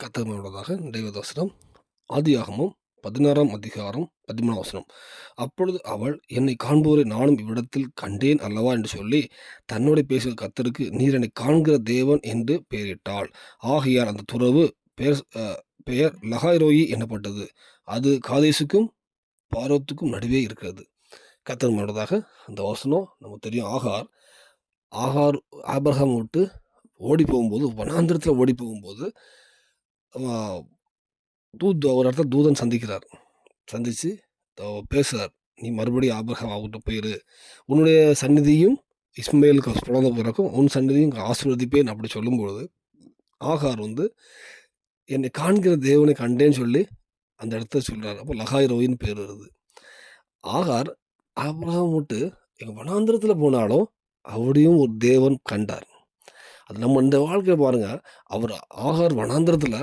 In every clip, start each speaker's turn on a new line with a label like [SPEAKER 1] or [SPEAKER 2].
[SPEAKER 1] கர்த்தருடையதாக இன்றைய வசனம் ஆதியாகமம் 16ஆம் அதிகாரம் 13ஆம் வசனம். அப்பொழுது அவள், என்னை காண்போரை நானும் இவ்விடத்தில் கண்டேன் அல்லவா என்று சொல்லி தன்னோட பேசுகிற கர்த்தருக்கு, நீர் என்னை காண்கிற தேவன் என்று பெயரிட்டாள். ஆகையால் அந்த துறவு பெயர் லகாய்ரோயி எனப்பட்டது. அது காதேசுக்கும் பாரோத்துக்கும் நடுவே இருக்கிறது. கர்த்தருடையதாக அந்த வசனம் நமக்கு தெரியும். ஆகார் ஆபிரகாம் விட்டு ஓடி போகும்போது, வனாந்திரத்தில் ஓடி போகும்போது ஒரு இடத்துல தூதன் சந்திக்கிறார். சந்திச்சு பேசுறார். நீ மறுபடியும் ஆபிரகாம் அவர்கிட்ட போயிரு. உன்னுடைய சந்நிதியும் இஸ்மவேலுக்கு குழந்தை பிறக்கும். உன் சந்நிதியும் ஆசீர்வதிப்பேன் அப்படி சொல்லும்பொழுது, ஆகார் என்னை காண்கிற தேவனை கண்டேன்னு சொல்லி அந்த இடத்த சொல்றாரு. அப்போ லகாய் ரோயின்னு பேர் வருது. ஆகார் ஆபிரகாம் விட்டு எங்க வனாந்திரத்துல போனாலும் அவரையும் ஒரு தேவன் கண்டார். அது நம்ம இந்த வாழ்க்கையில பாருங்க, அவர் ஆகார் வனாந்திரத்துல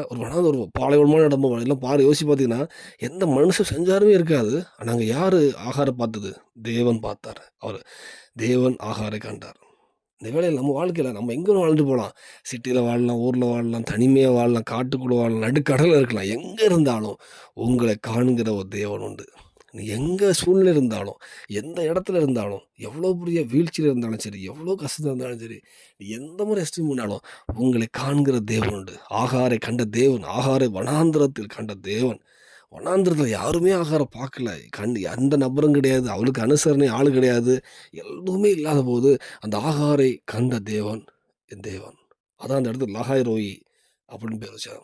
[SPEAKER 1] ஒரு பாலைவனமான இடமா எல்லாம் யோசிச்சு பார்த்தீங்கன்னா, எந்த மனுஷன் செஞ்சாருமே இருக்காது. ஆனா அங்க யாரு ஆகார பார்த்தது? தேவன் பார்த்தாரு. தேவன் ஆகாரை கண்டார். இந்த வேளையில நம்ம வாழ்க்கையில நம்ம எங்க வாழ்ந்துட்டு போலாம். சிட்டியில வாழலாம், ஊர்ல வாழலாம், தனிமையா வாழலாம், காட்டுக்குள்ள வாழலாம், நடுக்கடல்ல இருக்கலாம். எங்க இருந்தாலும் உங்களை காண்கிற ஒரு தேவன் உண்டு. நீ எங்க சூழ்நிலை இருந்தாலும், எந்த இடத்துல இருந்தாலும், எவ்வளோ பெரிய வீழ்ச்சியில இருந்தாலும் சரி, எவ்வளோ கஷ்டத்துல இருந்தாலும் சரி, நீ எந்த மாதிரி எஸ்டிம் பண்ணாலும் உங்களை காண்கிற தேவன் உண்டு. ஆகாரை கண்ட தேவன், ஆகாரை வனாந்திரத்தில் கண்ட தேவன். வனாந்திரத்தில் யாருமே ஆகாரை பார்க்கல. எந்த நபரும் கிடையாது. அவளுக்கு அனுசரணை ஆள் கிடையாது. எதுவுமே இல்லாத போது அந்த ஆகாரை கண்ட தேவன் என் தேவன். அதான் அந்த இடத்துல லகாய் ரோயி அப்படின்னு பேர் வச்சாங்க.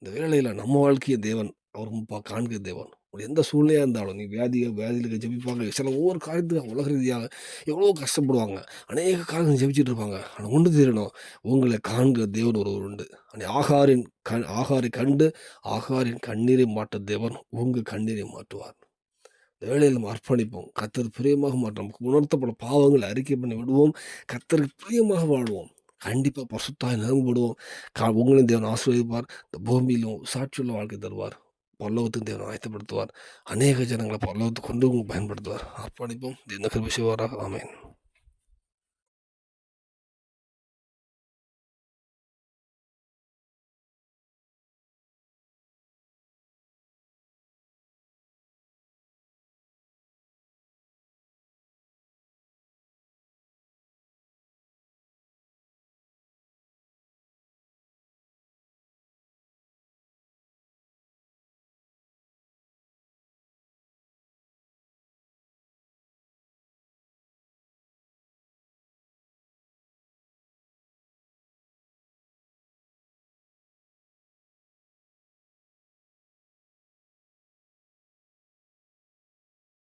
[SPEAKER 1] இந்த வேளையில நம்ம வாழ்க்கையை தேவன் அவர் காண்கிற தேவன். ஒரு எந்த சூழ்நிலையா இருந்தாலும், நீ வியாதியில ஜெபிப்பாங்க. சில ஒவ்வொரு காரியத்துக்கு உலக ரீதியாக எவ்வளோ கஷ்டப்படுவாங்க. அநேக காரியங்கள் ஜெபிச்சுட்டு இருப்பாங்க. ஆனால் ஒன்று தெரியணும், உங்களை காண்கிற தேவன் ஒருவர் உண்டு. ஆகாரை கண்டு ஆகாரின் கண்ணீரை மாற்ற தேவன் உங்கள் கண்ணீரை மாற்றுவார். இந்த வேளையில் நம்ம அர்ப்பணிப்போம். கர்த்தர் பிரியமாக மாற்றோம். நமக்கு உணர்த்தப்பட பாவங்களை அறிக்கை பண்ணி விடுவோம். கர்த்தருக்கு பிரியமாக வாழ்வோம். கண்டிப்பாக பரிசுத்தாய் நிரம்பப்படுவோம். உங்களையும் தேவன் ஆசீர்வதிப்பார். இந்த பூமியிலும் சாட்சியுள்ள வாழ்க்கை தருவார். பரலோகத்துக்கு தேவன் ஆயத்தப்படுத்துவார். அநேக ஜனங்களை பரலோகத்துக்கு கொண்டு பயன்படுத்துவார். அர்ப்பணிப்போம். தேவன் கிருபை செய்வாராக. ஆமென்.